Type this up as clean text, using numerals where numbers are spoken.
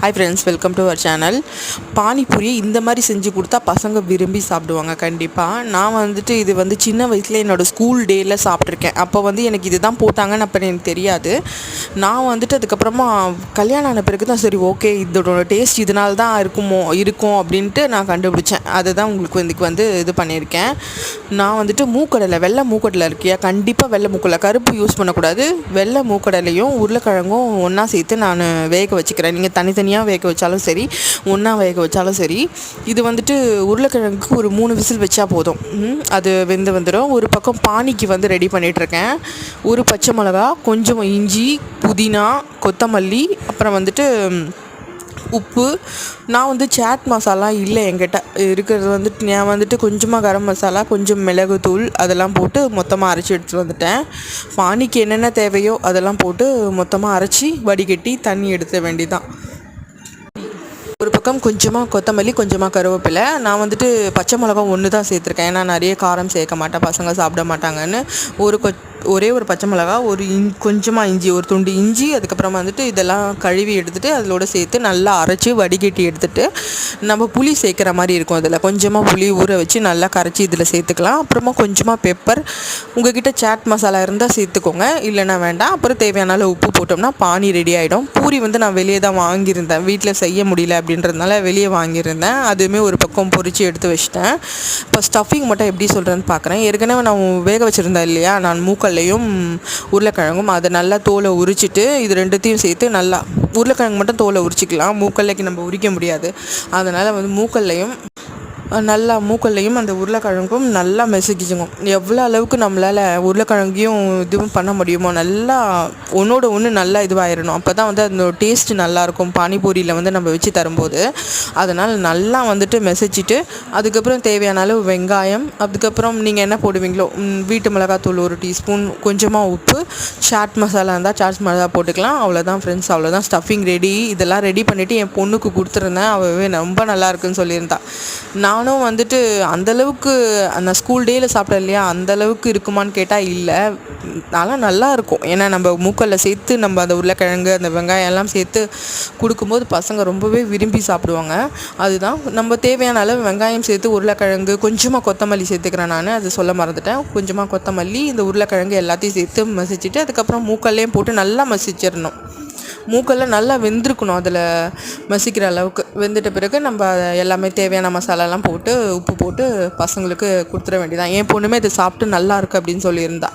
Hi friends, welcome to our channel. Panipuri இந்த மாதிரி செஞ்சு கொடுத்தா பசங்க விரும்பி சாப்பிடுவாங்க கண்டிப்பாக. நான் வந்துட்டு இது சின்ன வயசில் என்னோடய ஸ்கூல் டேயில் சாப்பிட்ருக்கேன். அப்போ எனக்கு இது தான் போட்டாங்கன்னு அப்போ எனக்கு தெரியாது. நான் அதுக்கப்புறமா கல்யாணம் ஆன பிறகு தான் சரி ஓகே இதோட டேஸ்ட் இதனால தான் இருக்கும் அப்படின்ட்டு நான் கண்டுபிடிச்சேன். அதை தான் உங்களுக்கு இதுக்கு இது பண்ணியிருக்கேன். நான் மூக்கடலை, வெள்ளை மூக்கடலை இருக்கியா, கண்டிப்பாக வெள்ளை மூக்கடலை, கருப்பு யூஸ் பண்ணக்கூடாது. வெள்ளை மூக்கடலையும் உருளைக்கிழங்கும் ஒன்றா சேர்த்து நான் வேக வச்சுக்கிறேன். நீங்கள் தனித்தனியாக வேக வச்சாலும் சரி, ஒன்றா வேக வச்சாலும் சரி. இது உருளைக்கிழங்குக்கு ஒரு 3 விசில் வச்சா போதும். அது வெந்து வந்துடும். ஒரு பக்கம் பானிக்கு ரெடி பண்ணிகிட்ருக்கேன். ஒரு பச்சை மிளகா, கொஞ்சம் இஞ்சி, புதினா, கொத்தமல்லி, அப்புறம் உப்பு. நான் சாட் மசாலா இல்லை என்கிட்ட இருக்கிறது. நான் கொஞ்சமாக கரம் மசாலா, கொஞ்சம் மிளகுத்தூள் அதெல்லாம் போட்டு மொத்தமாக அரைச்சி எடுத்துகிட்டு வந்துட்டேன். பானிக்கு என்னென்ன தேவையோ அதெல்லாம் போட்டு மொத்தமாக அரைச்சி வடிகட்டி தண்ணி எடுத்த வேண்டிதான். ஒரு பக்கம் கொஞ்சமாக கொத்தமல்லி, கொஞ்சமாக கருவேப்பிலை. நான் பச்சை மிளகா 1 தான் சேர்த்துருக்கேன். ஏன்னா நிறைய காரம் சேர்க்க மாட்டேன், பசங்க சாப்பிட மாட்டாங்கன்னு. ஒரே ஒரு பச்சை மிளகா, கொஞ்சமாக இஞ்சி, ஒரு துண்டு இஞ்சி. அதுக்கப்புறமா இதெல்லாம் கழுவி எடுத்துகிட்டு அதோட சேர்த்து நல்லா அரைச்சி வடிகட்டி எடுத்துகிட்டு நம்ம புளி சேர்க்குற மாதிரி இருக்கும். அதில் கொஞ்சமாக புளி ஊற வச்சு நல்லா கரைச்சி இதில் சேர்த்துக்கலாம். அப்புறமா கொஞ்சமாக பெப்பர், உங்கள்கிட்ட சாட் மசாலா இருந்தால் சேர்த்துக்கோங்க, இல்லைன்னா வேண்டாம். அப்புறம் தேவையான அளவு உப்பு போட்டோம்னா பானி ரெடி ஆகிடும். பூரி நான் வெளியே தான் வாங்கியிருந்தேன், வீட்டில் செய்ய முடியல அப்படின்றதுனால வெளியே வாங்கியிருந்தேன். அதுவுமே ஒரு பக்கம் பொரித்து எடுத்து வச்சிட்டேன். இப்போ ஸ்டஃபிங் மட்டும் எப்படி சொல்கிறேன்னு பார்க்குறேன். ஏற்கனவே நான் வேக வச்சுருந்தேன் இல்லையா, நான் மூக்கல்லையும் உருளைக்கிழங்கும், அதை நல்லா தோலை உரிச்சிட்டு இது ரெண்டுத்தையும் சேர்த்து நல்லா, உருளைக்கிழங்கு மட்டும் தோலை உரிச்சிக்கலாம், மூக்கல்லைக்கு நம்ம உரிக்க முடியாது. அதனால் மூக்கல்லையும் அந்த உருளைக்கிழங்கும் நல்லா மெசுக்கிச்சுங்க. எவ்வளோ அளவுக்கு நம்மளால் உருளைக்கிழங்கையும் இதுவும் பண்ண முடியுமோ நல்லா ஒன்றோட ஒன்று நல்லா இதுவாகிடணும். அப்போ தான் அந்த டேஸ்ட்டு நல்லாயிருக்கும் பானிபூரியில் நம்ம வச்சு தரும்போது. அதனால் நல்லா மெசிச்சிட்டு அதுக்கப்புறம் தேவையான அளவு வெங்காயம், அதுக்கப்புறம் நீங்கள் என்ன போடுவீங்களோ, வீட்டு மிளகாத்தூள் 1 டீஸ்பூன், கொஞ்சமாக உப்பு, சாட் மசாலா இருந்தால் சாட் மசாலா போட்டுக்கலாம். அவ்வளோதான் ஃப்ரெண்ட்ஸ், அவ்வளோதான். Stuffing ready. இதெல்லாம் ரெடி பண்ணிவிட்டு என் பொண்ணுக்கு கொடுத்துருந்தேன். அவவே ரொம்ப நல்லா இருக்குன்னு சொல்லியிருந்தா. நானும் அந்தளவுக்கு அந்த ஸ்கூல் டேயில் சாப்பிட்டேன் இல்லையா, அந்தளவுக்கு இருக்குமான்னு கேட்டால் இல்லை, அதெல்லாம் நல்லாயிருக்கும். ஏன்னா நம்ம மூக்கல்ல சேர்த்து நம்ம அந்த உருளைக்கிழங்கு, அந்த வெங்காயம் எல்லாம் சேர்த்து கொடுக்கும்போது பசங்க ரொம்பவே விரும்பி சாப்பிடுவாங்க. அதுதான் நம்ம தேவையான அளவு வெங்காயம் சேர்த்து, உருளைக்கிழங்கு, கொஞ்சமாக கொத்தமல்லி சேர்த்துக்கிறேன். நான் அதை சொல்ல மறந்துட்டேன். கொஞ்சமாக கொத்தமல்லி, இந்த உருளைக்கிழங்கு எல்லாத்தையும் சேர்த்து மசிச்சுட்டு அதுக்கப்புறம் மூக்கல்லையும் போட்டு நல்லா மசிச்சிடணும். மூக்கெல்லாம் நல்லா வெந்திருக்கணும். அதில் மசிக்கிற அளவுக்கு வெந்துட்ட பிறகு நம்ம எல்லாமே தேவையான மசாலாலாம் போட்டு உப்பு போட்டு பசங்களுக்கு கொடுத்துட வேண்டியதான். என் பொண்ணுமே இதை சாப்பிட்டு நல்லா இருக்குது அப்படின்னு சொல்லியிருந்தா.